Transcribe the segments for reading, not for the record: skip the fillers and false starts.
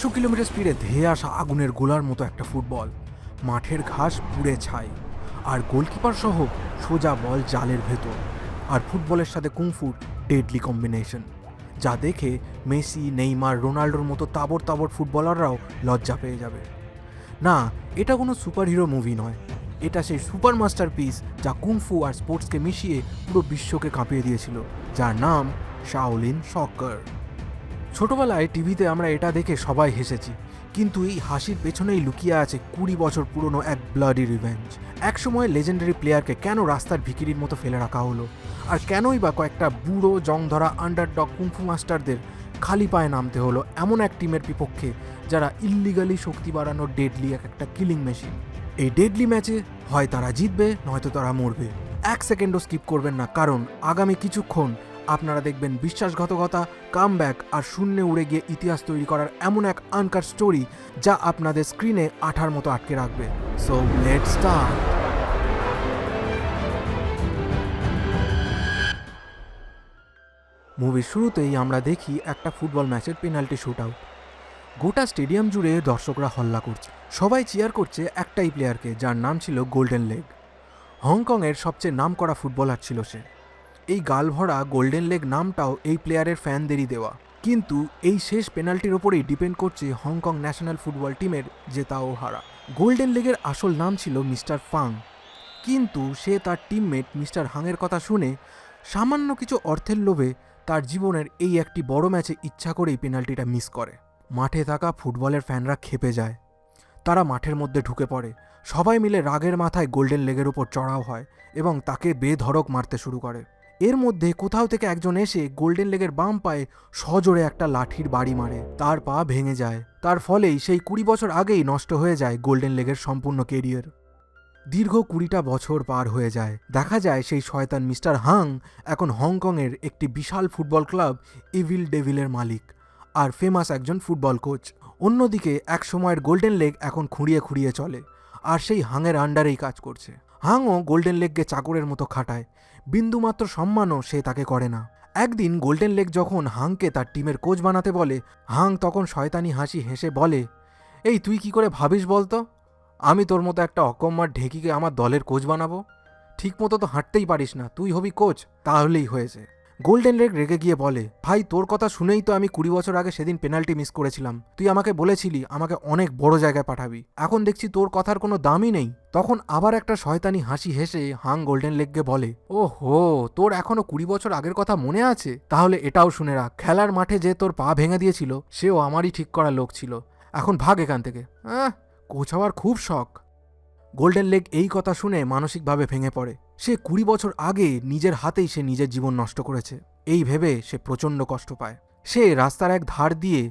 100 kilometre স্পিডে ধেয়ে আসা আগুনের গোলার মতো একটা ফুটবল, মাঠের ঘাস পুড়ে ছাই, আর গোলকিপার সহ সোজা বল জালের ভেতর, আর ফুটবলের সাথে কুংফুর ডেডলি কম্বিনেশন, যা দেখে মেসি, নেইমার, রোনাল্ডোর মতো তাবড় তাবড় ফুটবলাররাও লজ্জা পেয়ে যাবে। না, এটা কোনো সুপারহিরো মুভি নয়, এটা সেই সুপার মাস্টারপিস যা কুংফু আর স্পোর্টসকে মিশিয়ে পুরো বিশ্বকে কাঁপিয়ে দিয়েছিল, যার নাম শাওলিন সকার। ছোটবেলায় টিভিতে আমরা এটা দেখে সবাই হেসেছি, কিন্তু এই হাসির পেছনেই লুকিয়ে আছে 20 বছর পুরনো এক ব্লাডি রিভেঞ্জ। একসময় লেজেন্ডারি প্লেয়ারকে কেন রাস্তার ভিখিরির মতো ফেলে রাখা হলো, আর কেনই বা কয়েকটা বুড়ো জংধরা আন্ডারডগ কুংফু মাস্টারদের খালি পায়ে নামতে হলো এমন এক টিমের বিপক্ষে যারা ইল্লিগালি শক্তি বাড়ানোর ডেডলি একটা কিলিং মেশিন। এই ডেডলি ম্যাচে হয় তারা জিতবে, নয়তো তারা মরবে। 1 সেকেন্ডও স্কিপ করবেন না, কারণ আগামী কিছুক্ষণ আপনারা দেখবেন বিশ্বাসঘাতকতা, কামব্যাক আর শূন্যে উড়ে গিয়ে ইতিহাস তৈরি করার এমন এক আনকাট স্টোরি যা আপনাদের স্ক্রিনে আঠার মতো আটকে রাখবে। So let's start. মুভির শুরুতেই আমরা দেখি একটা ফুটবল ম্যাচের পেনাল্টি শুট আউট। গোটা স্টেডিয়াম জুড়ে দর্শকরা হল্লা করছে, সবাই চিয়ার করছে একটাই প্লেয়ারকে, যার নাম ছিল গোল্ডেন লেগ। হংকংয়ের সবচেয়ে নামকরা ফুটবলার ছিল সে। এই গালভরা গোল্ডেন লেগ নামটাও এই প্লেয়ারের ফ্যানদেরই দেওয়া, কিন্তু এই শেষ পেনাল্টির ওপরেই ডিপেন্ড করছে হংকং ন্যাশনাল ফুটবল টিমের জেতা ও হারা। গোল্ডেন লেগের আসল নাম ছিল মিস্টার ফাং, কিন্তু সে তার টিমমেট মিস্টার হাংয়ের কথা শুনে সামান্য কিছু অর্থের লোভে তার জীবনের এই একটি বড় ম্যাচে ইচ্ছা করেই পেনাল্টিটা মিস করে। মাঠে থাকা ফুটবলের ফ্যানরা ক্ষেপে যায়, তারা মাঠের মধ্যে ঢুকে পড়ে, সবাই মিলে রাগের মাথায় গোল্ডেন লেগের উপর চড়াও হয় এবং তাকে বেধড়ক মারতে শুরু করে। এর মধ্যে কোথাও থেকে একজন এসে গোল্ডেন লেগের বাম পায়ে সজোরে একটা লাঠির বাড়ি মারে, তার পা ভেঙে যায়। তার ফলেই সেই 20 বছর আগেই নষ্ট হয়ে যায় গোল্ডেন লেগের সম্পূর্ণ কেরিয়ার। দীর্ঘ 20টা বছর পার হয়ে যায়, দেখা যায় সেই শয়তান মিস্টার হাং এখন হংকংয়ের একটি বিশাল ফুটবল ক্লাব ইভিল ডেভিলের মালিক আর ফেমাস একজন ফুটবল কোচ। অন্যদিকে এক সময়ের গোল্ডেন লেগ এখন খুঁড়িয়ে খুঁড়িয়ে চলে, আর সেই হাংয়ের আন্ডারেই কাজ করছে। হাংও গোল্ডেন লেগকে চাকরের মতো খাটায়, বিন্দুমাত্র সম্মানও সে তাকে করে না। একদিন গোল্ডেন লেগ যখন হাংকে তার টিমের কোচ বানাতে বলে, হাং তখন শয়তানি হাসি হেসে বলে, এই তুই কি করে ভাবিস বলতো, আমি তোর মতো একটা অকম্মার ঢেকিকে আমার দলের কোচ বানাবো? ঠিক মতো তো হাঁটতেই পারিস না, তুই হবি কোচ, তাহলেই হয়েছে। গোল্ডেন লেগ রেগে গিয়ে বলে, ভাই তোর কথা শুনেই তো আমি 20 বছর আগে সেদিন পেনাল্টি মিস করেছিলাম, তুই আমাকে বলেছিলি আমাকে অনেক বড় জায়গায় পাঠাবি, এখন দেখছি তোর কথার কোনো দামই নেই। তখন আবার একটা শয়তানি হাসি হেসে হাং গোল্ডেন লেগকে বলে, ও হো, তোর এখনো 20 বছর আগের কথা মনে আছে? তাহলে এটাও শুনে রাখ, খেলার মাঠে যে তোর পা ভেঙে দিয়েছিল সেও আমারই ঠিক করা লোক ছিল, এখন ভাগ এখান থেকে। কোচ হওয়ার খুব শখ। গোল্ডেন লেগ এই কথা শুনে মানসিকভাবে ভেঙে পড়ে। সে 20 বছর আগে নিজের হাতেই সে নিজের জীবন নষ্ট করেছে, এই ভেবে সে প্রচণ্ড কষ্ট পায়। সে রাস্তার এক ধার দিয়ে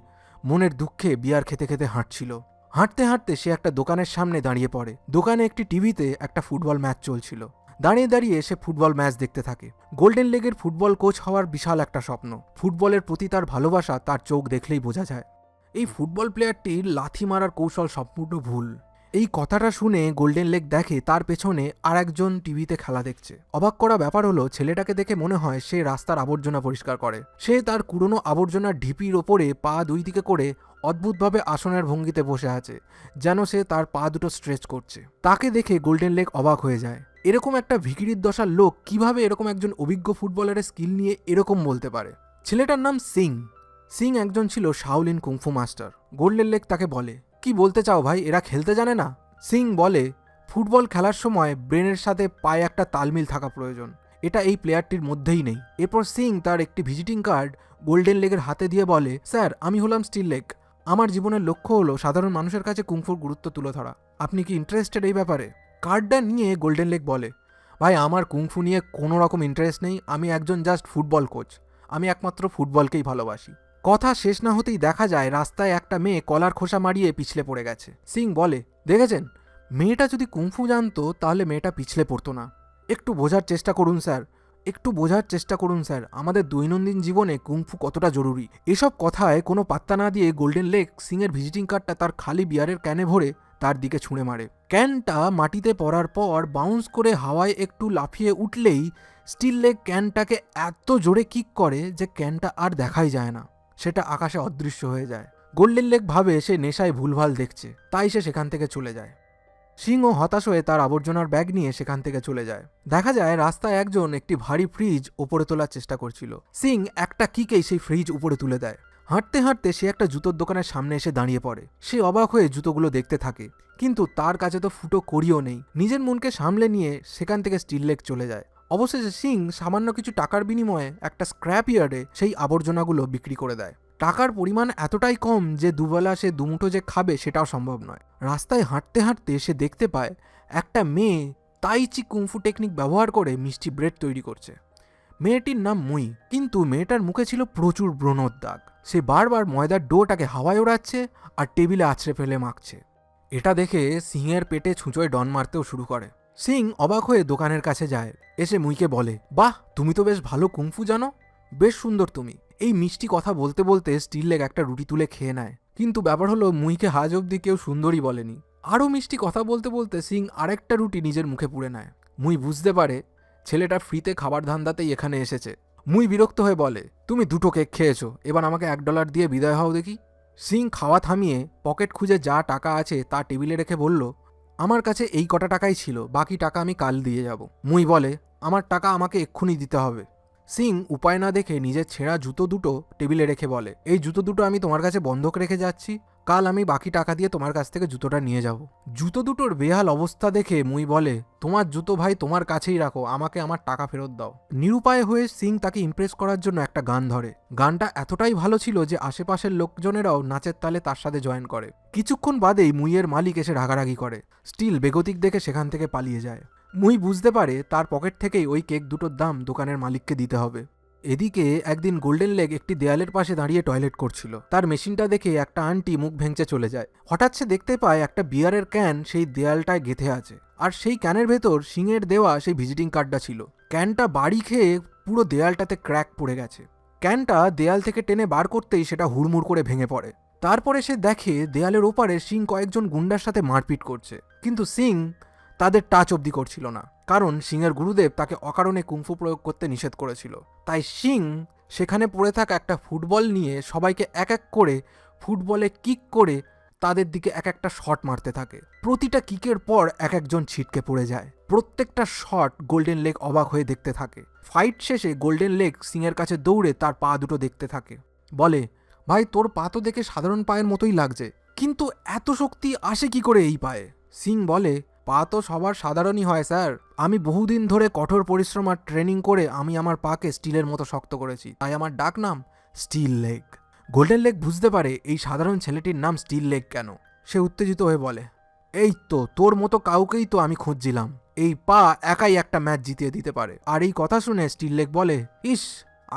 মনের দুঃখে বিয়ার খেতে খেতে হাঁটছিল। হাঁটতে হাঁটতে সে একটা দোকানের সামনে দাঁড়িয়ে পড়ে। দোকানে একটি টিভিতে একটা ফুটবল ম্যাচ চলছিল। দাঁড়িয়ে দাঁড়িয়ে সে ফুটবল ম্যাচ দেখতে থাকে। গোল্ডেন লেগের ফুটবল কোচ হওয়ার বিশাল একটা স্বপ্ন, ফুটবলের প্রতি তার ভালোবাসা তার চোখ দেখলেই বোঝা যায়। এই ফুটবল প্লেয়ারটির লাথি মারার কৌশল সম্পূর্ণ ভুল। এই কথাটা শুনে গোল্ডেন লেগ দেখে তার পেছনে আর একজন টিভিতে খেলা দেখছে। অবাক করা ব্যাপার হলো, ছেলেটাকে দেখে মনে হয় সে রাস্তার আবর্জনা পরিষ্কার করে। সে তার পুরনো আবর্জনার ঢিপির ওপরে পা দুই দিকে করে অদ্ভুতভাবে আসনের ভঙ্গিতে বসে আছে, যেন সে তার পা দুটো স্ট্রেচ করছে। তাকে দেখে গোল্ডেন লেগ অবাক হয়ে যায়, এরকম একটা ভিখিরির দশার লোক কিভাবে এরকম একজন অভিজ্ঞ ফুটবলারের স্কিল নিয়ে এরকম বলতে পারে। ছেলেটার নাম সিং। সিং একজন ছিল Shaolin kung fu master. Golden leg তাকে বলে, কি বলতে চাও ভাই, এরা খেলতে জানে না? সিং বলে, ফুটবল খেলার সময় ব্রেনের সাথে পায়ে একটা তালমিল থাকা প্রয়োজন, এটা এই প্লেয়ারটির মধ্যেই নেই। এরপর সিং তার একটি ভিজিটিং কার্ড গোল্ডেন লেগের হাতে দিয়ে বলে, স্যার আমি হলাম স্টিল লেগ, আমার জীবনের লক্ষ্য হলো সাধারণ মানুষের কাছে কুংফুর গুরুত্ব তুলে ধরা, আপনি কি ইন্টারেস্টেড এই ব্যাপারে? কার্ডটা নিয়ে গোল্ডেন লেগ বলে, ভাই আমার কুংফু নিয়ে কোনো রকম ইন্টারেস্ট নেই, আমি একজন জাস্ট ফুটবল কোচ, আমি একমাত্র ফুটবলকেই ভালোবাসি। কথা শেষ না হতেই দেখা যায় রাস্তায় একটা মেয়ে কলার খোসা মারিয়ে পিছলে পড়ে গেছে। সিং বলে, দেখেছেন, মেয়েটা যদি কুংফু জানতো তাহলে মেয়েটা পিছলে পড়তো না। একটু বোঝার চেষ্টা করুন স্যার, একটু বোঝার চেষ্টা করুন স্যার, আমাদের দৈনন্দিন জীবনে কুংফু কতটা জরুরি। এসব কথায় কোনো পাত্তা না দিয়ে গোল্ডেন লেগ সিংয়ের ভিজিটিং কার্ডটা তার খালি বিয়ারের ক্যানে ভরে তার দিকে ছুঁড়ে মারে। ক্যানটা মাটিতে পড়ার পর বাউন্স করে হাওয়ায় একটু লাফিয়ে উঠলেই স্টিল লেগ ক্যানটাকে এত জোরে কিক করে যে ক্যানটা আর দেখাই যায় না, সেটা আকাশে অদৃশ্য হয়ে যায়। গোল্ডেন লেগ ভাবে সে নেশায় ভুলভাল দেখছে, তাই সে সেখান থেকে চলে যায়। সিংও হতাশ হয়ে তার আবর্জনার ব্যাগ নিয়ে সেখান থেকে চলে যায়। দেখা যায় রাস্তায় একজন একটি ভারী ফ্রিজ উপরে তোলার চেষ্টা করছিল। সিং একটা কিকেই সেই ফ্রিজ উপরে তুলে দেয়। হাঁটতে হাঁটতে সে একটা জুতোর দোকানের সামনে এসে দাঁড়িয়ে পড়ে। সে অবাক হয়ে জুতোগুলো দেখতে থাকে, কিন্তু তার কাছে তো ফুটো কড়িও নেই। নিজের মনকে সামলে নিয়ে সেখান থেকে স্টিল লেগ চলে যায়। অবশেষে সিং সামান্য কিছু টাকার বিনিময়ে একটা স্ক্র্যাপ ইয়ার্ডে সেই আবর্জনাগুলো বিক্রি করে দেয়। টাকার পরিমাণ এতটাই কম যে দুবেলা সে দুমুঠো যে খাবে সেটাও সম্ভব নয়। রাস্তায় হাঁটতে হাঁটতে সে দেখতে পায় একটা মেয়ে তাইচি কুংফু টেকনিক ব্যবহার করে মিষ্টি ব্রেড তৈরি করছে। মেয়েটির নাম মুই, কিন্তু মেয়েটার মুখে ছিল প্রচুর ব্রণর দাগ। সে বারবার ময়দার ডোটাকে হাওয়ায় ওড়াচ্ছে আর টেবিলে আছড়ে ফেলে মাখছে। এটা দেখে সিংয়ের পেটে ছুঁচোয় ডন মারতেও শুরু করে। সিং অবাক হয়ে দোকানের কাছে যায়, এসে মুইকে বলে, বাহ, তুমি তো বেশ ভালো কুংফু জানো, বেশ সুন্দর তুমি। এই মিষ্টি কথা বলতে বলতে স্টিল লেগ একটা রুটি তুলে খেয়ে নেয়। কিন্তু ব্যাপার হলো মুইকে আজ অব্দি কেউ সুন্দরী বলেনি। আরও মিষ্টি কথা বলতে বলতে সিং আরেকটা রুটি নিজের মুখে পুড়ে নেয়। মুই বুঝতে পারে ছেলেটা ফ্রিতে খাবার ধান্দাতেই এখানে এসেছে। মুই বিরক্ত হয়ে বলে, তুমি 2টো কেক খেয়েছো, এবার আমাকে $1 দিয়ে বিদায় হও দেখি। সিং খাওয়া থামিয়ে পকেট খুঁজে যা টাকা আছে তা টেবিলে রেখে বলল, আমার কাছে এই কটা টাকাই ছিল, বাকি টাকা আমি কাল দিয়ে যাব। মুই বলে, আমার টাকা আমাকে এক্ষুনি দিতে হবে। সিং উপায় না দেখে নিজের ছেঁড়া জুতো 2টো টেবিলে রেখে বলে, এই জুতো 2টো আমি তোমার কাছে বন্ধক রেখে যাচ্ছি, কাল আমি বাকি টাকা দিয়ে তোমার কাছ থেকে জুতোটা নিয়ে যাব। জুতো 2টোর বেহাল অবস্থা দেখে মুই বলে, তোমার জুতো ভাই তোমার কাছেই রাখো, আমাকে আমার টাকা ফেরত দাও। নিরুপায় হয়ে সিং তাকে ইমপ্রেস করার জন্য একটা গান ধরে। গানটা এতটাই ভালো ছিল যে আশেপাশের লোকজনেরাও নাচের তালে তার সাথে জয়েন করে। কিছুক্ষণ বাদেই মুইয়ের মালিক এসে রাগারাগি করে। স্টিল বেগতিক দেখে সেখান থেকে পালিয়ে যায়। মুই বুঝতে পারে তার পকেট থেকেই ওই কেক 2টোর দাম দোকানের মালিককে দিতে হবে। এদিকে একদিন গোল্ডেন লেগ একটি দেয়ালের পাশে দাঁড়িয়ে টয়লেট করছিল। তার মেশিনটা দেখে একটা আন্টি মুখ ভেঙচে চলে যায়। হঠাৎ সে দেখতে পায় একটা বিয়ারের ক্যান সেই দেয়ালটায় গেঁথে আছে, আর সেই ক্যানের ভেতর সিংয়ের দেওয়া সেই ভিজিটিং কার্ডটা ছিল। ক্যানটা বাড়ি খেয়ে পুরো দেয়ালটাতে ক্র্যাক পড়ে গেছে। ক্যানটা দেয়াল থেকে টেনে বার করতেই সেটা হুড়মুড় করে ভেঙে পড়ে। তারপরে সে দেখে দেয়ালের ওপারে সিং কয়েকজন গুন্ডার সাথে মারপিট করছে, কিন্তু সিং তাদের টাচ অবধি করছিল না, কারণ সিংয়ের গুরুদেব তাকে অকারণে কুংফু প্রয়োগ করতে নিষেধ করেছিল। তাই সিং সেখানে পড়ে থাকা একটা ফুটবল নিয়ে সবাইকে এক এক করে ফুটবলে কিক করে তাদের দিকে এক একটা শট মারতে থাকে। প্রতিটা কিকের পর এক একজন ছিটকে পড়ে যায়। প্রত্যেকটা শট গোল্ডেন লেগ অবাক হয়ে দেখতে থাকে। ফাইট শেষে গোল্ডেন লেগ সিংয়ের কাছে দৌড়ে তার পা 2টো দেখতে থাকে, বলে, ভাই তোর পা তো দেখে সাধারণ পায়ের মতোই লাগছে, কিন্তু এত শক্তি আসে কি করে এই পায়ে? সিং বলে, পা তো সবার সাধারণই হয় স্যার, আমি বহুদিন ধরে কঠোর পরিশ্রম আর ট্রেনিং করে আমি আমার পাকে স্টিলের মতো শক্ত করেছি, তাই আমার ডাক নাম স্টিল লেগ। গোল্ডেন লেগ বুঝতে পারে এই সাধারণ ছেলেটির নাম স্টিল লেগ কেন। সে উত্তেজিত হয়ে বলে, এই তো তোর মতো কাউকেই তো আমি খুঁজছিলাম, এই পা একাই একটা ম্যাচ জিতিয়ে দিতে পারে। আর এই কথা শুনে স্টিল লেগ বলে, ইস,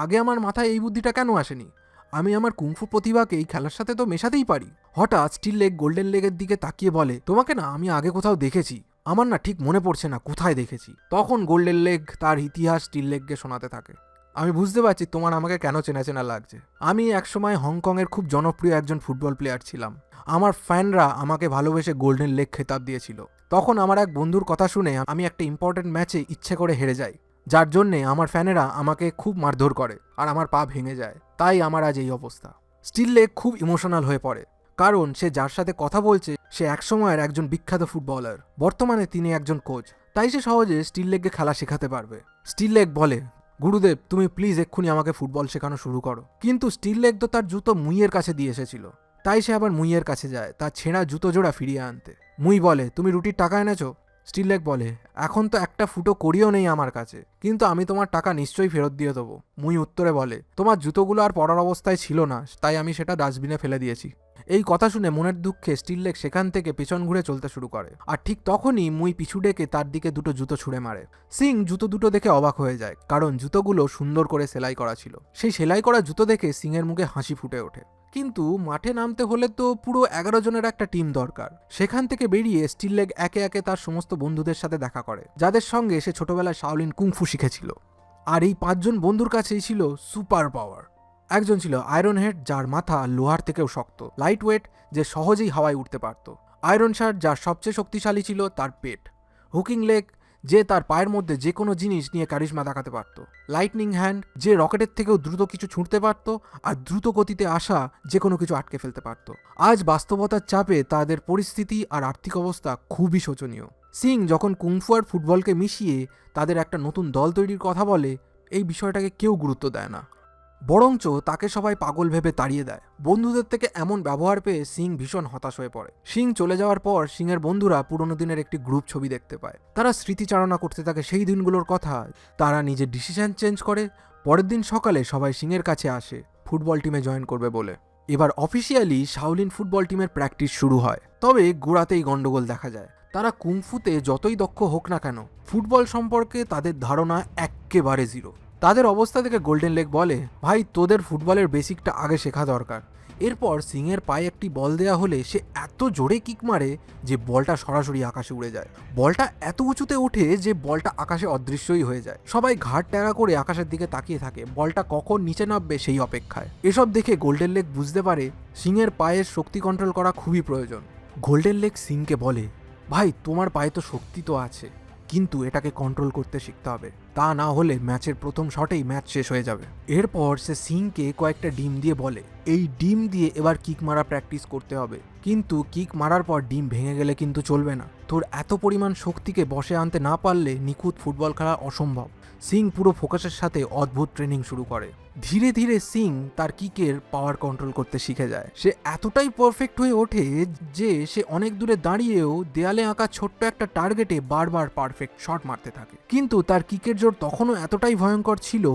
আগে আমার মাথায় এই বুদ্ধিটা কেন আসেনি, আমি আমার কুংফু প্রতিভাকে এই খেলার সাথে তো মেশাতেই পারি। হঠাৎ স্টিল লেগ গোল্ডেন লেগের দিকে তাকিয়ে বলে, তোমাকে না আমি আগে কোথাও দেখেছি, আমার না ঠিক মনে পড়ছে না কোথায় দেখেছি। তখন গোল্ডেন লেগ তার ইতিহাস স্টিল লেগকে শোনাতে থাকে। আমি বুঝতে পারছি তোমার আমাকে কেন চেনা চেনা লাগছে। আমি একসময় হংকংয়ের খুব জনপ্রিয় একজন ফুটবল প্লেয়ার ছিলাম। আমার ফ্যানরা আমাকে ভালোবেসে গোল্ডেন লেগ খেতাব দিয়েছিল। তখন আমার এক বন্ধুর কথা শুনে আমি একটা ইম্পর্টেন্ট ম্যাচে ইচ্ছে করে হেরে যাই, যার জন্যে আমার ফ্যানেরা আমাকে খুব মারধর করে আর আমার পা ভেঙে যায়, তাই আমার আজ এই অবস্থা। স্টিল লেগ খুব ইমোশনাল হয়ে পড়ে, কারণ সে যার সাথে কথা বলছে সে একসময়ের একজন বিখ্যাত ফুটবলার, বর্তমানে তিনি একজন কোচ, তাই সে সহজে স্টিল লেগকে খেলা শেখাতে পারবে। স্টিল লেগ বলে, গুরুদেব তুমি প্লিজ এক্ষুনি আমাকে ফুটবল শেখানো শুরু করো। কিন্তু স্টিল লেগ তো তার জুতো মুইয়ের কাছে দিয়ে এসেছিল, তাই সে আবার মুইয়ের কাছে যায় তার ছেঁড়া জুতো জোড়া ফিরিয়ে আনতে। মুই বলে, তুমি রুটির টাকা এনেছো? স্টিল লেগ বলে, এখন তো একটা ফুটো করিও নেই আমার কাছে, কিন্তু আমি তোমার টাকা নিশ্চয়ই ফেরত দিয়ে দেবো। মুই উত্তরে বলে, তোমার জুতোগুলো আর পরার অবস্থায় ছিল না, তাই আমি সেটা ডাস্টবিনে ফেলে দিয়েছি। এই কথা শুনে মনের দুঃখে স্টিল লেগ সেখান থেকে পেছন ঘুরে চলতে শুরু করে, আর ঠিক তখনই মুই পিছু ডেকে তার দিকে 2টো জুতো ছুঁড়ে মারে। সিং জুতো 2টো দেখে অবাক হয়ে যায়, কারণ জুতোগুলো সুন্দর করে সেলাই করা ছিল। সেই সেলাই করা জুতো দেখে সিংয়ের মুখে হাসি ফুটে ওঠে। কিন্তু মাঠে নামতে হলে তো পুরো 11 জনের একটা টিম দরকার। সেখান থেকে বেরিয়ে স্টিল লেগ একে একে তার সমস্ত বন্ধুদের সাথে দেখা করে, যাদের সঙ্গে সে ছোটবেলায় শাওলিন কুংফু শিখেছিল। আর এই 5 জন বন্ধুর কাছেই ছিল সুপার পাওয়ার। একজন ছিল আয়রন হেড, যার মাথা লোহার থেকেও শক্ত, লাইট ওয়েট, যে সহজেই হাওয়ায় উঠতে পারত। আয়রন শার্ট, যার সবচেয়ে শক্তিশালী ছিল তার পেট। হুকিং লেগ, যে তার পায়ের মধ্যে যে কোনো জিনিস নিয়ে ক্যারিশমা দেখাতে পারত, লাইটনিং হ্যান্ড যে রকেটের থেকেও দ্রুত কিছু ছুঁড়তে পারত আর দ্রুত গতিতে আসা যে কোনো কিছু আটকে ফেলতে পারত। আজ বাস্তবতার চাপে তাদের পরিস্থিতি আর আর্থিক অবস্থা খুবই শোচনীয়। সিং যখন কুংফু আর ফুটবলকে মিশিয়ে তাদের একটা নতুন দল তৈরির কথা বলে, এই বিষয়টাকে কেউ গুরুত্ব দেয় না, বরঞ্চ তাকে সবাই পাগল ভেবে তাড়িয়ে দেয়। বন্ধুদের থেকে এমন ব্যবহার পেয়ে সিং ভীষণ হতাশ হয়ে পড়ে। সিং চলে যাওয়ার পর সিংয়ের বন্ধুরা পুরনো দিনের একটি গ্রুপ ছবি দেখতে পায়। তারা স্মৃতিচারণা করতে থাকে সেই দিনগুলোর কথা। তারা নিজের ডিসিশন চেঞ্জ করে। পরের দিন সকালে সবাই সিংয়ের কাছে আসে ফুটবল টিমে জয়েন করবে বলে। এবার অফিসিয়ালি শাওলিন ফুটবল টিমের প্র্যাকটিস শুরু হয়। তবে গোড়াতেই গন্ডগোল দেখা যায়। তারা কুংফুতে যতই দক্ষ হোক না কেন, ফুটবল সম্পর্কে তাদের ধারণা এক্কেবারে জিরো। তাদের অবস্থা থেকে গোল্ডেন লেগ বলে, ভাই তোদের ফুটবলের বেসিকটা আগে শেখা দরকার। এরপর সিংয়ের পায়ে একটি বল দেয়া হলে সে এত জোরে কিক মারে যে বলটা সরাসরি আকাশে উড়ে যায়। বলটা এত উঁচুতে ওঠে যে বলটা আকাশে অদৃশ্যই হয়ে যায়। সবাই ঘাট টেরা করে আকাশের দিকে তাকিয়ে থাকে, বলটা কখন নিচে নামবে সেই অপেক্ষায়। এসব দেখে গোল্ডেন লেগ বুঝতে পারে সিংয়ের পায়ের শক্তি কন্ট্রোল করা খুবই প্রয়োজন। গোল্ডেন লেগ সিংকে বলে, ভাই তোমার পায়ে তো শক্তি তো আছে, কিন্তু এটাকে কন্ট্রোল করতে শিখতে হবে, তা না হলে ম্যাচের প্রথম শটেই ম্যাচ শেষ হয়ে যাবে। এরপর সে সিংকে কয়েকটা ডিম দিয়ে বলে, এই ডিম দিয়ে এবার কিক মারা প্র্যাকটিস করতে হবে, কিন্তু কিক মারার পর ডিম ভেঙে গেলে কিন্তু চলবে না। তোর এত পরিমাণ শক্তিকে বসে আনতে না পারলে নিখুঁত ফুটবল খেলা অসম্ভব। সিং পুরো ফোকাসের সাথে অদ্ভুত ট্রেনিং শুরু করে। ধীরে ধীরে সিং তার কিকের পাওয়ার কন্ট্রোল করতে শিখে যায়। সে এতটাই পারফেক্ট হয়ে ওঠে যে সে অনেক দূরে দাঁড়িয়েও দেয়ালে আঁকা ছোট্ট একটা টার্গেটে বারবার পারফেক্ট শট মারতে থাকে। কিন্তু তার কিকের জোর তখনও এতটাই ভয়ঙ্কর ছিল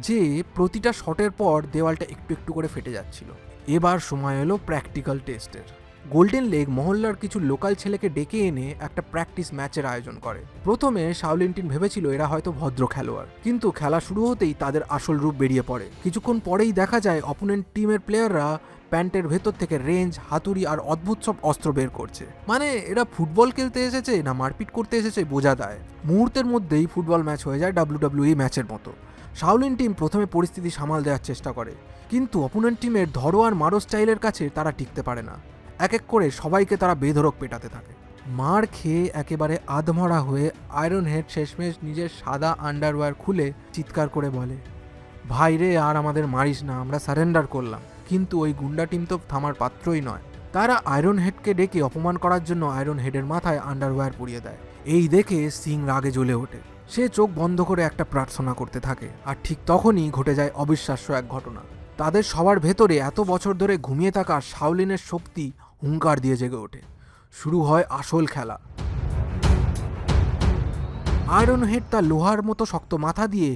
যে প্রতিটা শটের পর দেওয়ালটা একটু একটু করে ফেটে যাচ্ছিল। এবার সময় এলো প্র্যাকটিক্যাল টেস্টের। গোল্ডেন লেগ মহল্লার কিছু লোকাল ছেলেকে ডেকে এনে একটা প্র্যাকটিস ম্যাচের আয়োজন করে। প্রথমে শাওলিন টিম ভেবেছিল এরা হয়তো ভদ্র খেলোয়াড়, কিন্তু খেলা শুরু হতেই তাদের আসল রূপ বেরিয়ে পড়ে। কিছুক্ষণ পরেই দেখা যায় অপোনেন্ট টিমের প্লেয়াররা প্যান্টের ভেতর থেকে রেঞ্জ, হাতুড়ি আর অদ্ভুত সব অস্ত্র বের করছে। মানে এরা ফুটবল খেলতে এসেছে না মারপিট করতে এসেছে বোঝা দেয়। মুহূর্তের মধ্যেই ফুটবল ম্যাচ হয়ে যায় WWE ম্যাচের মতো। শাওলিন টিম প্রথমে পরিস্থিতি সামাল দেওয়ার চেষ্টা করে, কিন্তু অপোনেন্ট টিমের ধরোয়ার মারো স্টাইলের কাছে তারা টিকতে পারে না। এক এক করে সবাইকে তারা বেধড়ক পেটাতে থাকে। মার খেয়ে একেবারে আধমরা হয়ে আয়রন হেড শেষমেশ নিজের সাদা আন্ডারওয়্যার খুলে চিৎকার করে বলে, ভাই রে আর আমাদের মারিস না, আমরা সারেন্ডার করলাম। কিন্তু ওই গুন্ডা টিম তো থামার পাত্রই নয়। তারা আয়রন হেডকে ডেকে অপমান করার জন্য আয়রন হেডের মাথায় আন্ডারওয়্যার পুড়িয়ে দেয়। এই দেখে সিং রাগে জ্বলে ওঠে। সে চোখ বন্ধ করে একটা প্রার্থনা করতে থাকে। আর ঠিক তখনই ঘটে যায় অবিশ্বাস্য এক ঘটনা। তাদের সবার ভেতরে এত বছর ধরে ঘুমিয়ে থাকা শাওলিনের শক্তি হুঙ্কার দিয়ে জেগে ওঠে। শুরু হয় আসল খেলা। আয়রন হেড তার লোহার মতো শক্ত মাথা দিয়ে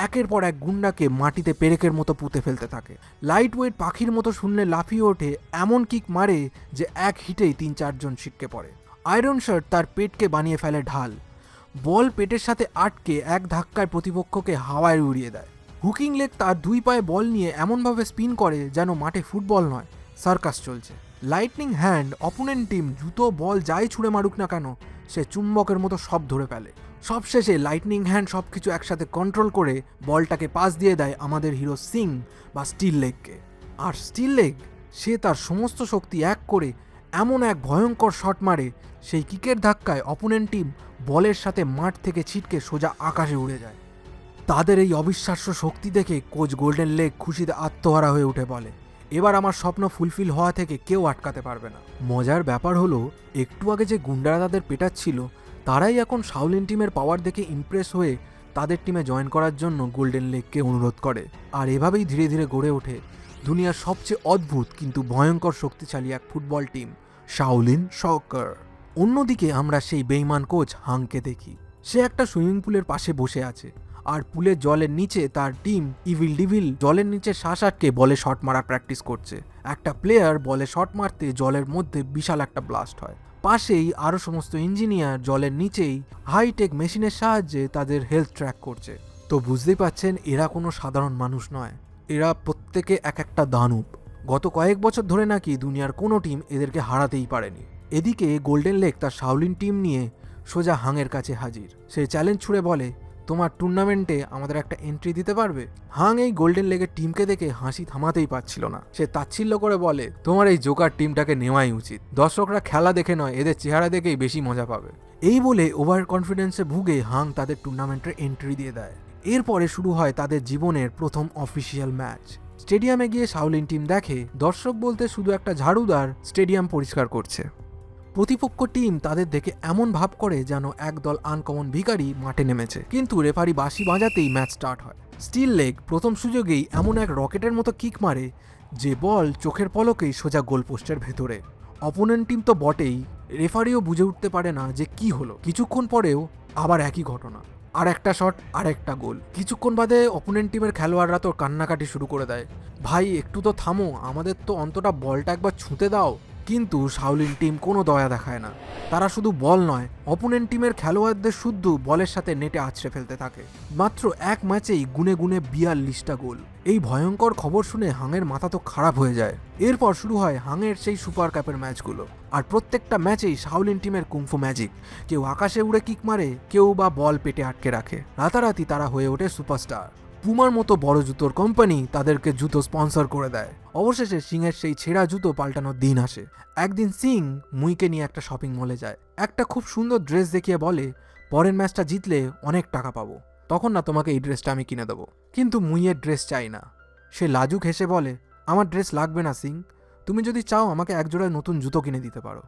একের পর এক গুন্ডাকে মাটিতে পেরেকের মতো পুঁতে ফেলতে থাকে। লাইট ওয়েট পাখির মতো শূন্যে লাফিয়ে ওঠে, এমন কিক মারে যে এক হিটেই 3-4 জন ছিটকে পড়ে। আয়রন শার্ট তার পেটকে বানিয়ে ফেলে ঢাল। বল পেটের সাথে আটকে এক ধাক্কায় প্রতিপক্ষকে হাওয়ায় উড়িয়ে দেয়। হুকিং লেগ তার দুই পায়ে বল নিয়ে এমনভাবে স্পিন করে যেন মাঠে ফুটবল নয়, সার্কাস চলছে। লাইটনিং হ্যান্ড অপোনেন্ট টিম জুতো বল যাই ছুঁড়ে মারুক না কেন, সে চুম্বকের মতো সব ধরে ফেলে। সবশেষে লাইটনিং হ্যান্ড সব কিছু একসাথে কন্ট্রোল করে বলটাকে পাস দিয়ে দেয় আমাদের হিরো সিং বা স্টিল লেগকে। আর স্টিল লেগ সে তার সমস্ত শক্তি এক করে এমন এক ভয়ঙ্কর শট মারে, সেই কিকের ধাক্কায় অপোনেন্ট টিম বলের সাথে মাঠ থেকে ছিটকে সোজা আকাশে উড়ে যায়। তাদের এই অবিশ্বাস্য শক্তি দেখে কোচ গোল্ডেন লেগ খুশিতে আত্মহারা হয়ে উঠে বলে, এবার আমার স্বপ্ন ফুলফিল হওয়া থেকে কেউ আটকাতে পারবে না। মজার ব্যাপার হলো, একটু আগে যে গুন্ডারা তাদের পেটাচ্ছিল তারাই এখন শাওলিন টিমের পাওয়ার দেখে ইমপ্রেস হয়ে তাদের টিমে জয়েন করার জন্য গোল্ডেন লেগকে অনুরোধ করে। আর এভাবেই ধীরে ধীরে গড়ে ওঠে দুনিয়ার সবচেয়ে অদ্ভুত কিন্তু ভয়ঙ্কর শক্তিশালী এক ফুটবল টিম, শাওলিন সকার। অন্যদিকে আমরা সেই বেইমান কোচ হাংকে দেখি। সে একটা সুইমিং পুলের পাশে বসে আছে, আর পুলের জলের নিচে তার টিম ইভিল ডিভিল জলের নিচে শ্বাস আটকে বলে শট মারা প্র্যাকটিস করছে। একটা প্লেয়ার বলে শট মারতে জলের মধ্যে বিশাল একটা ব্লাস্ট হয়। পাশেই আরও সমস্ত ইঞ্জিনিয়ার জলের নিচেই হাইটেক মেশিনের সাহায্যে তাদের হেলথ ট্র্যাক করছে। তো বুঝতেই পাচ্ছেন এরা কোনো সাধারণ মানুষ নয়, এরা প্রত্যেকে এক একটা দানব। গত কয়েক বছর ধরে নাকি দুনিয়ার কোনো টিম এদেরকে হারাতেই পারেনি। এদিকে গোল্ডেন লেগ তার শাওলিন টিম নিয়ে সোজা হাংয়ের কাছে হাজির। সে চ্যালেঞ্জ ছুড়ে বলে, তোমার টুর্নামেন্টে আমাদের একটা এন্ট্রি দিতে পারবে? হাং এই গোল্ডেন লেগের টিমকে দেখে হাসি থামাতেই পারছিল না। সে তাচ্ছিল্য করে বলে, তোমার এই জোকার টিমটাকে নেওয়াই উচিত। দর্শকরা খেলা দেখে নয়, এদের চেহারা দেখেই বেশি মজা পাবে। এই বলে ওভার কনফিডেন্সে ভুগে হাং তাদের টুর্নামেন্টের এন্ট্রি দিয়ে দেয়। এরপরে শুরু হয় তাদের জীবনের প্রথম অফিসিয়াল ম্যাচ। স্টেডিয়ামে গিয়ে শাওলিন টিম দেখে দর্শক বলতে শুধু একটা ঝাড়ুদার স্টেডিয়াম পরিষ্কার করছে। প্রতিপক্ষ টিম তাদের দেখে এমন ভাব করে যেন একদল আনকমন ভিখারি মাঠে নেমেছে, কিন্তু রেফারি বাঁশি বাজাতেই ম্যাচ স্টার্ট হয়। স্টিল লেগ প্রথম সুযোগেই এমন এক রকেটের মতো কিক মারে যে বল চোখের পলকেই সোজা গোলপোস্টের ভেতরে। অপোনেন্ট টিম তো বটেই, রেফারিও বুঝে উঠতে পারে না যে কি হলো। কিছুক্ষণ পরেও আবার একই ঘটনা, আর একটা শট আর একটা গোল। কিছুক্ষণ বাদে অপোনেন্ট টিমের খেলোয়াড়রা তো কান্নাকাটি শুরু করে দেয়, ভাই একটু তো থামো, আমাদের তো অন্তটা বলটা একবার ছুঁতে দাও। কিন্তু শাওলিন টিম কোনো দয়া দেখায় না। তারা শুধু বল নয়, অপোনেন্ট টিমের খেলোয়াড়দের শুদ্ধ বলের সাথে নেটে আছড়ে ফেলতে থাকে। মাত্র এক ম্যাচেই গুনে গুনে 42টা গোল। এই ভয়ঙ্কর খবর শুনে হাংয়ের মাথা তো খারাপ হয়ে যায়। এরপর শুরু হয় হাংয়ের সেই সুপার কাপের ম্যাচগুলো, আর প্রত্যেকটা ম্যাচেই শাওলিন টিমের কুংফু ম্যাজিক। কেউ আকাশে উড়ে কিক মারে, কেউ বা বল পেটে আটকে রাখে। রাতারাতি তারা হয়ে ওঠে সুপারস্টার। পুমার মতো বড় জুতোর কোম্পানি তাদেরকে জুতো স্পন্সর করে দেয়। অবশেষে সিংয়ের সেই ছেঁড়া জুতো পাল্টানোর দিন আসে। একদিন সিং মুইকে নিয়ে একটা শপিং মলে যায়। একটা খুব সুন্দর ড্রেস দেখিয়ে বলে, পরের ম্যাচটা জিতলে অনেক টাকা পাবো, তখন না তোমাকে এই ড্রেসটা আমি কিনে দেবো। কিন্তু মুইয়ের ড্রেস চাই না। সে লাজুক হেসে বলে, আমার ড্রেস লাগবে না সিং, তুমি যদি চাও আমাকে একজোড়া নতুন জুতো কিনে দিতে পারো।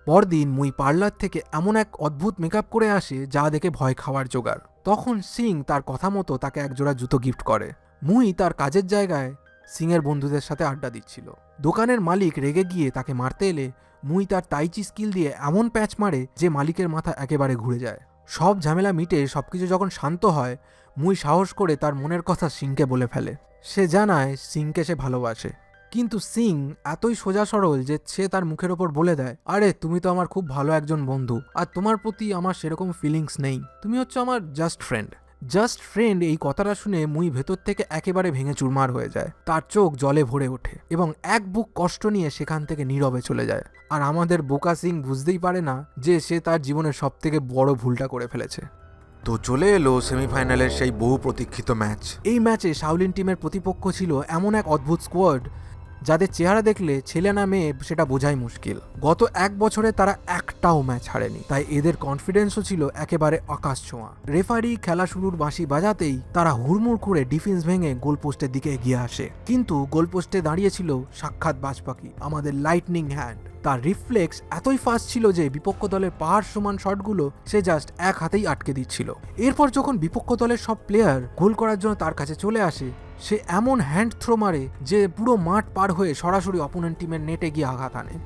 পরদিন মুই পার্লার থেকে এমন এক অদ্ভুত মেকআপ করে আসে যা দেখে ভয় খাওয়ার জোগাড়। তখন সিং তার কথা মতো তাকে একজোড়া জুতো গিফট করে। মুই তার কাজের জায়গায় সিংয়ের বন্ধুদের সাথে আড্ডা দিচ্ছিল। দোকানের মালিক রেগে গিয়ে তাকে মারতে এলে মুই তার টাইচি স্কিল দিয়ে এমন প্যাচ মারে যে মালিকের মাথা একেবারে ঘুরে যায়। সব ঝামেলা মিটে সবকিছু যখন শান্ত হয়, মুই সাহস করে তার মনের কথা সিংকে বলে ফেলে। সে জানায় সিংকে সে ভালোবাসে, কিন্তু সিং এতই সোজা সরল যে সে তার মুখের ওপর বলে দেয়, আরে তুমি তো আমার খুব ভালো একজন বন্ধু, আর তোমার প্রতি আমার সেরকম ফিলিংস নেই, তুমি হচ্ছে আমার জাস্ট ফ্রেন্ড। জাস্ট ফ্রেন্ড এই কথাটা শুনে মুই ভেতর থেকে একেবারে ভেঙে চুরমার হয়ে যায়। তার চোখ জলে ভরে ওঠে এবং এক বুক কষ্ট নিয়ে সেখান থেকে নীরবে চলে যায়। আর আমাদের বোকা সিং বুঝতেই পারে না যে সে তার জীবনের সব থেকে বড় ভুলটা করে ফেলেছে। তো চলে এলো সেমিফাইনালের সেই বহু প্রতীক্ষিত ম্যাচ। এই ম্যাচে শাওলিন টিমের প্রতিপক্ষ ছিল এমন এক অদ্ভুত স্কোয়াড যাদের চেহারা দেখলে ছেলে না মেয়ে সেটা বোঝাই মুশকিল। গত এক বছরে তারা একটাও ম্যাচ হারেনি, তাই এদের কনফিডেন্সও ছিল একেবারে আকাশ ছোঁয়া। রেফারি খেলা শুরুর বাঁশি বাজাতেই তারা হুড়মুড় করে ডিফেন্স ভেঙে গোলপোস্টের দিকে এগিয়ে আসে। কিন্তু গোলপোস্টে দাঁড়িয়েছিল সাক্ষাৎ বাজপাখি, আমাদের লাইটনিং হ্যান্ড। তার রিফ্লেক্স এতই ফাস্ট ছিল যে বিপক্ষ দলের পাহাড় সমান শটগুলো সে জাস্ট এক হাতেই আটকে দিচ্ছিল। এরপর যখন বিপক্ষ দলের সব প্লেয়ার গোল করার জন্য তার কাছে চলে আসে, সে এমন হ্যান্ড থ্রো মারে যে পুরো মাঠ পার হয়ে সরাসরি অপোনেন্ট টিমের নেটে গিয়ে আঘাত আনে।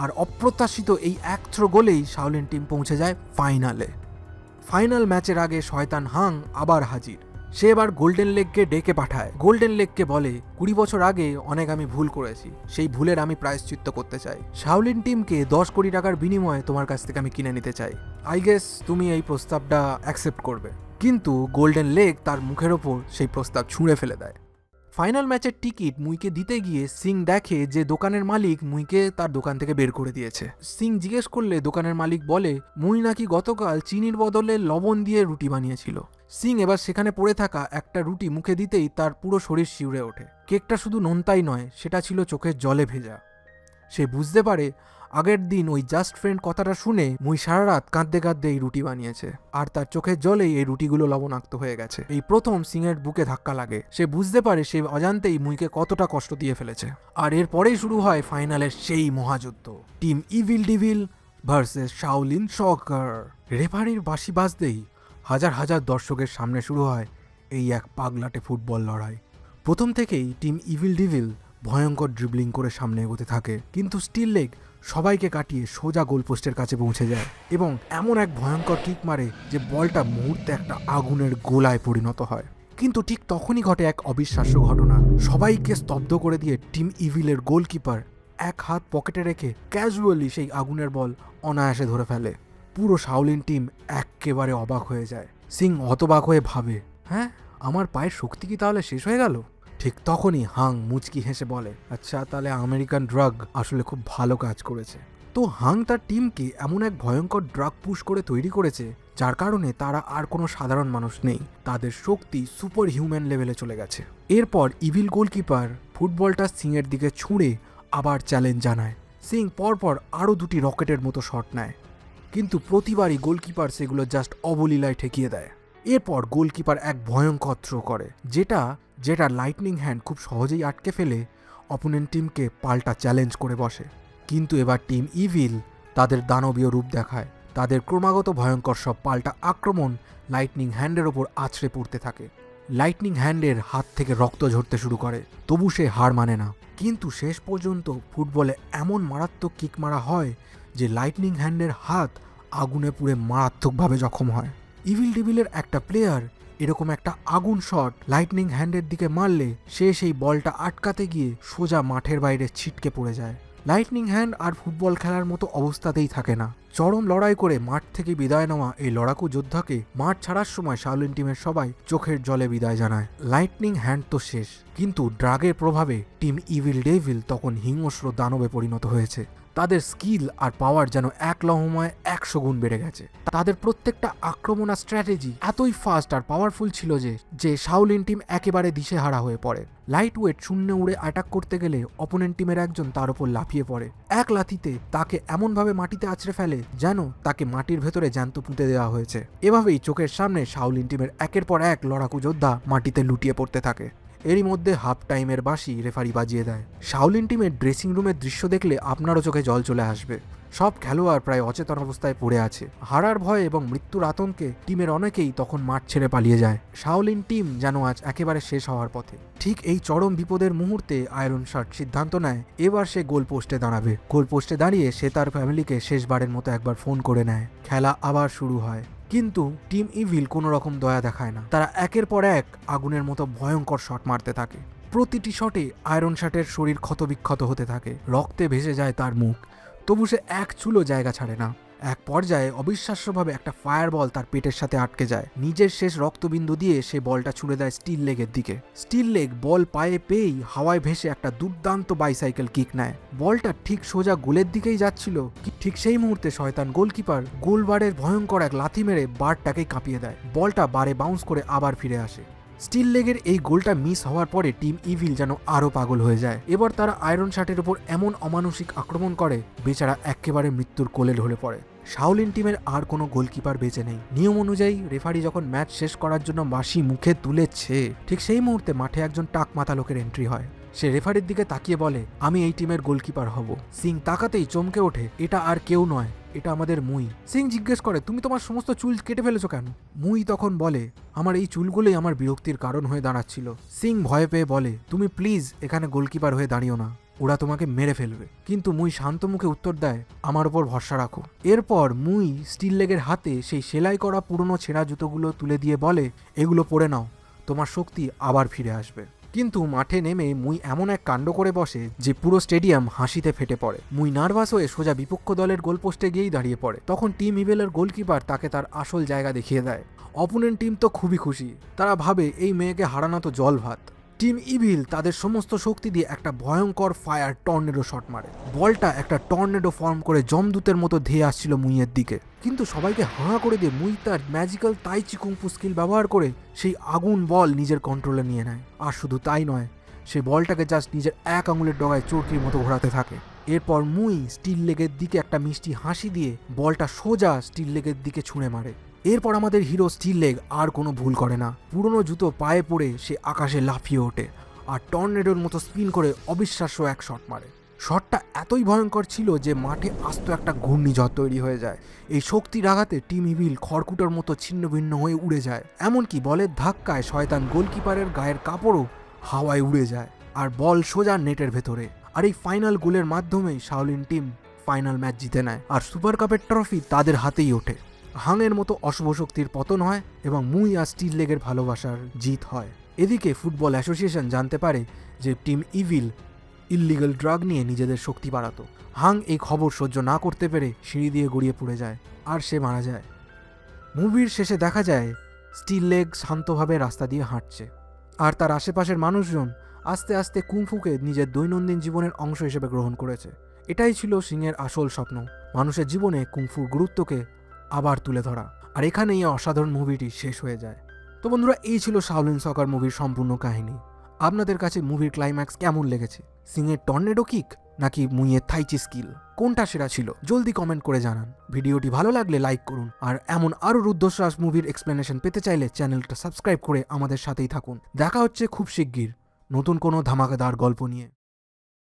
আর অপ্রত্যাশিত এই এক থ্রো গোলেই শাওলিন টিম পৌঁছে যায় ফাইনালে। ফাইনাল ম্যাচের আগে শয়তান হাং আবার হাজির। সে এবার গোল্ডেন লেগকে ডেকে পাঠায়। গোল্ডেন লেগকে বলে, 20 বছর আগে অনেক আমি ভুল করেছি, সেই ভুলের আমি প্রায়শ্চিত্ত করতে চাই। শাওলিন টিমকে 10 কোটি টাকার বিনিময়ে তোমার কাছ থেকে আমি কিনে নিতে চাই। আই গেস তুমি এই প্রস্তাবটা অ্যাকসেপ্ট করবে। কিন্তু গোল্ডেন লেগ তার মুখের ওপর সেই প্রস্তাব ছুঁড়ে ফেলে দেয়। ফাইনাল ম্যাচের টিকিট মুইকে দিতে গিয়ে সিং দেখে যে দোকানের মালিক মুইকে তার দোকান থেকে বের করে দিয়েছে। সিং জিজ্ঞেস করলে দোকানের মালিক বলে, মুই নাকি গতকাল চিনির বদলে লবণ দিয়ে রুটি বানিয়েছিল। সিং এবার সেখানে পড়ে থাকা একটা রুটি মুখে দিতেই তার পুরো শরীর শিউরে ওঠে। কেকটা শুধু নোনতাই নয়, সেটা ছিল চোখের জলে ভেজা। সে বুঝতে পারে আগের দিন ওই জাস্ট ফ্রেন্ড কথাটা শুনে মুই সারা রাত কাঁদতে কাঁদতে এই রুটি বানিয়েছে, আর তার চোখের জলেই এই রুটিগুলো লবণাক্ত হয়ে গেছে। এই প্রথম সিংয়ের বুকে ধাক্কা লাগে। সে বুঝতে পারে সে অজান্তেই মুইকে কতটা কষ্ট দিয়ে ফেলেছে। আর এরপরেই শুরু হয় ফাইনালের সেই মহাযুদ্ধ, team evil devil versus Shaolin soccer. রেফারির বাঁশি বাজতেই হাজার হাজার দর্শকের সামনে শুরু হয় এই এক পাগলাটে ফুটবল লড়াই। প্রথম থেকেই টিম ইভিল ডিভিল ভয়ঙ্কর ড্রিবলিং করে সামনে এগোতে থাকে, কিন্তু স্টিল লেগ সবাইকে কাটিয়ে সোজা গোলপোস্টের কাছে পৌঁছে যায় এবং এমন এক ভয়ঙ্কর কিক মারে যে বলটা মুহূর্তে একটা আগুনের গোলায় পরিণত হয়। কিন্তু ঠিক তখনই ঘটে এক অবিশ্বাস্য ঘটনা। সবাইকে স্তব্ধ করে দিয়ে টিম ইভিলের গোলকিপার এক হাত পকেটে রেখে ক্যাজুয়ালি সেই আগুনের বল অনায়াসে ধরে ফেলে। পুরো শাওলিন টিম একেবারে অবাক হয়ে যায়। সিং হতবাক হয়ে ভাবে, হ্যাঁ, আমার পায়ের শক্তি কি তাহলে শেষ হয়ে গেল? ঠিক তখনই হাং মুচকি হেসে বলে, আচ্ছা তাহলে আমেরিকান ড্রাগ আসলে খুব ভালো কাজ করেছে। তো হাং তার টিমকে এমন এক ভয়ঙ্কর ড্রাগ পুশ করে তৈরি করেছে যার কারণে তারা আর কোনো সাধারণ মানুষ নেই, তাদের শক্তি সুপার হিউম্যান লেভেলে চলে গেছে। এরপর ইভিল গোলকিপার ফুটবলটা সিংয়ের দিকে ছুঁড়ে আবার চ্যালেঞ্জ জানায়। সিং পরপর আরও 2টি রকেটের মতো শট নেয়, কিন্তু প্রতিবারই গোলকিপার সেগুলো জাস্ট অবলীলায় ঠেকিয়ে দেয়। এরপর গোলকিপার এক ভয়ঙ্কর থ্রো করে, যেটা লাইটনিং হ্যান্ড খুব সহজেই আটকে ফেলে অপোনেন্ট টিমকে পাল্টা চ্যালেঞ্জ করে বসে। কিন্তু এবার টিম ইভিল তাদের দানবীয় রূপ দেখায়। তাদের ক্রমাগত ভয়ঙ্কর সব পাল্টা আক্রমণ লাইটনিং হ্যান্ডের ওপর আছড়ে পড়তে থাকে। লাইটনিং হ্যান্ডের হাত থেকে রক্ত ঝরতে শুরু করে, তবু সে হার মানে না। কিন্তু শেষ পর্যন্ত ফুটবলে এমন মারাত্মক কিক মারা হয় যে লাইটনিং হ্যান্ডের হাত আগুনে পুড়ে মারাত্মকভাবে জখম হয়। ইভিল ডেভিলের একটা প্লেয়ার এরকম একটা আগুন শট লাইটনিং হ্যান্ডের দিকে মারলে সে সেই বলটা আটকাতে গিয়ে সোজা মাঠের বাইরে ছিটকে পড়ে যায়। লাইটনিং হ্যান্ড আর ফুটবল খেলার মতো অবস্থাতেই থাকে না। চরম লড়াই করে মাঠ থেকে বিদায় নেওয়া এই লড়াকু যোদ্ধাকে মাঠ ছাড়ার সময় শাওলিন টিমের সবাই চোখের জলে বিদায় জানায়। লাইটনিং হ্যান্ড তো শেষ, কিন্তু ড্রাগের প্রভাবে টিম ইভিল ডেভিল তখন হিংস্র দানবে পরিণত হয়েছে। তাদের স্কিল আর পাওয়ার যেন এক লহমায় 100 গুণ বেড়ে গেছে। তাদের প্রত্যেকটা আক্রমণ আর স্ট্র্যাটেজি এতই ফাস্ট আর পাওয়ারফুল ছিল যে শাওলিন টিম একেবারে দিশেহারা হয়ে পড়ে। লাইট ওয়েট শূন্যে উড়ে অ্যাটাক করতে গেলে অপোনেন্ট টিমের একজন তার উপর লাফিয়ে পড়ে। এক লাথিতে তাকে এমনভাবে মাটিতে আছড়ে ফেলে যেন তাকে মাটির ভেতরে জ্যান্ত পুঁতে দেওয়া হয়েছে। এভাবেই চোখের সামনে শাওলিন টিমের একের পর এক লড়াকু যোদ্ধা মাটিতে লুটিয়ে পড়তে থাকে। এরই মধ্যে হাফ টাইমের বাঁশি রেফারি বাজিয়ে দেয়। শাওলিন টিমের ড্রেসিং রুমের দৃশ্য দেখলে আপনারও চোখে জল চলে আসবে। সব খেলোয়াড় প্রায় অচেতন অবস্থায় পড়ে আছে। হারার ভয় এবং মৃত্যুর আতঙ্কে টিমের অনেকেই তখন মাঠ ছেড়ে পালিয়ে যায়। শাওলিন টিম যেন আজ একেবারে শেষ হওয়ার পথে। ঠিক এই চরম বিপদের মুহূর্তে আয়রন শার্ট সিদ্ধান্ত নেয় এবার সে গোল পোস্টে দাঁড়াবে। গোল পোস্টে দাঁড়িয়ে সে তার ফ্যামিলিকে শেষবারের মতো একবার ফোন করে নেয়। খেলা আবার শুরু হয়, কিন্তু টিম ইভিল কোনো রকম দয়া দেখায় না। তারা একের পর এক আগুনের মতো ভয়ঙ্কর শট মারতে থাকে। প্রতিটি শটে আয়রন শার্টের শরীর ক্ষতবিক্ষত হতে থাকে, রক্তে ভেসে যায় তার মুখ, তবু সে এক চুলো জায়গা ছাড়ে না। এক পর্যায়ে অবিশ্বাস্যভাবে একটা ফায়ার বল তার পেটের সাথে আটকে যায়। নিজের শেষ রক্তবিন্দু দিয়ে সে বলটা ছুড়ে দেয় স্টিল লেগের দিকে। স্টিল লেগ বল পায়ে পেয়েই হাওয়ায় ভেসে একটা দুর্দান্ত বাইসাইকেল কিক নেয়। বলটা ঠিক সোজা গোলের দিকেই যাচ্ছিল, ঠিক সেই মুহূর্তে শয়তান গোলকিপার গোলবারের ভয়ঙ্কর এক লাথি মেরে বারটাকেই কাঁপিয়ে দেয়। বলটা বারে বাউন্স করে আবার ফিরে আসে। স্টিল লেগের এই গোলটা মিস হওয়ার পরে টিম ইভিল যেন আরও পাগল হয়ে যায়। এবার তারা আয়রন শার্টের উপর এমন অমানসিক আক্রমণ করে বেচারা একেবারে মৃত্যুর কোলে ঢলে পড়ে। শাওলিন টিমের আর কোনো গোলকিপার বেঁচে নেই। নিয়ম অনুযায়ী রেফারি যখন ম্যাচ শেষ করার জন্য বাঁশি মুখে তুলেছে, ঠিক সেই মুহূর্তে মাঠে একজন টাক মাথা লোকের এন্ট্রি হয়। সে রেফারির দিকে তাকিয়ে বলে, আমি এই টিমের গোলকিপার হব। সিং তাকাতেই চমকে ওঠে, এটা আর কেউ নয়, এটা আমাদের মুই। সিং জিজ্ঞেস করে, তুমি তোমার সমস্ত চুল কেটে ফেলেছো কেন? মুই তখন বলে, আমার এই চুলগুলোই আমার বিরক্তির কারণ হয়ে দাঁড়াচ্ছিল। সিং ভয় পেয়ে বলে, তুমি প্লিজ এখানে গোলকিপার হয়ে দাঁড়িও না, ওরা তোমাকে মেরে ফেলবে। কিন্তু মুই শান্ত মুখে উত্তর দেয়, আমার ওপর ভরসা রাখো। এরপর মুই স্টিল লেগের হাতে সেই সেলাই করা পুরনো ছেঁড়া জুতোগুলো তুলে দিয়ে বলে, এগুলো পরে নাও, তোমার শক্তি আবার ফিরে আসবে। কিন্তু মাঠে নেমে মুই এমন এক কাণ্ড করে বসে যে পুরো স্টেডিয়াম হাসিতে ফেটে পড়ে। মুই নার্ভাস হয়ে সোজা বিপক্ষ দলের গোলপোস্টে গিয়েই দাঁড়িয়ে পড়ে। তখন টিম ইভেলের গোলকিপার তাকে তার আসল জায়গা দেখিয়ে দেয়। অপোনেন্ট টিম তো খুবই খুশি, তারা ভাবে এই মেয়েকে হারানো তো জল ভাত। টিম ইভিল তাদের সমস্ত শক্তি দিয়ে একটা ভয়ঙ্কর ফায়ার টর্নেডো শট মারে। বলটা একটা টর্নেডো ফর্ম করে জমদূতের মতো ধেয়ে আসছিল মুইয়ের দিকে। কিন্তু সবাইকে হাঁ করে দিয়ে মুই তার ম্যাজিক্যাল তাইচি কুংফু স্কিল ব্যবহার করে সেই আগুন বল নিজের কন্ট্রোলে নিয়ে নেয়। আর শুধু তাই নয়, সে বলটাকে জাস্ট নিজের এক আঙুলের ডগায় চরকির মতো ঘোরাতে থাকে। এরপর মুই স্টিল লেগের দিকে একটা মিষ্টি হাসি দিয়ে বলটা সোজা স্টিল লেগের দিকে ছুঁড়ে মারে। এরপর আমাদের হিরো স্টিল লেগ আর কোনো ভুল করে না। পুরনো জুতো পায়ে পড়ে সে আকাশে লাফিয়ে ওঠে আর টর্নেডোর মতো স্পিন করে অবিশ্বাস্য এক শট মারে। শটটা এতই ভয়ঙ্কর ছিল যে মাঠে আস্ত একটা ঘূর্ণিঝড় তৈরি হয়ে যায়। এই শক্তির আঘাতে টিম ইভিল খড়কুটোর মতো ছিন্ন ভিন্ন হয়ে উড়ে যায়। এমনকি বলের ধাক্কায় শয়তান গোলকিপারের গায়ের কাপড়ও হাওয়ায় উড়ে যায় আর বল সোজা নেটের ভেতরে। আর এই ফাইনাল গোলের মাধ্যমেই শাওলিন টিম ফাইনাল ম্যাচ জিতে নেয় আর সুপার কাপের ট্রফি তাদের হাতেই ওঠে। হাংয়ের মতো অশুভ শক্তির পতন হয় এবং মুই আর স্টিল লেগের ভালোবাসার জিত হয়। এদিকে ফুটবল অ্যাসোসিয়েশন জানতে পারে যে টিম ইভিল ইল্লিগাল ড্রাগ নিয়ে নিজেদের শক্তি বাড়াতো। হাং এই খবর সহ্য না করতে পেরে সিঁড়ি দিয়ে গড়িয়ে পড়ে যায় আর সে মারা যায়। মুভির শেষে দেখা যায় স্টিল লেগ শান্তভাবে রাস্তা দিয়ে হাঁটছে আর তার আশেপাশের মানুষজন আস্তে আস্তে কুংফুকে নিজের দৈনন্দিন জীবনের অংশ হিসেবে গ্রহণ করেছে। এটাই ছিল সিংয়ের আসল স্বপ্ন, মানুষের জীবনে কুংফুর গুরুত্বকে আবার তুলে ধরা। আর এখানেই অসাধারণ মুভিটি শেষ হয়ে যায়। তো বন্ধুরা, এই ছিল শাওলিন সকার মুভির সম্পূর্ণ কাহিনী। আপনাদের কাছে মুভির ক্লাইম্যাক্স কেমন লেগেছে? সিংয়ের টর্নেডো কিক নাকি মুইয়ের থাইচি স্কিল, কোনটা সেরা ছিল জলদি কমেন্ট করে জানান। ভিডিওটি ভালো লাগলে লাইক করুন, আর এমন আরও রুদ্ধশ্বাস মুভির এক্সপ্লেনেশন পেতে চাইলে চ্যানেলটা সাবস্ক্রাইব করে আমাদের সাথেই থাকুন। দেখা হচ্ছে খুব শিগগির নতুন কোনো ধামাকাদার গল্প নিয়ে।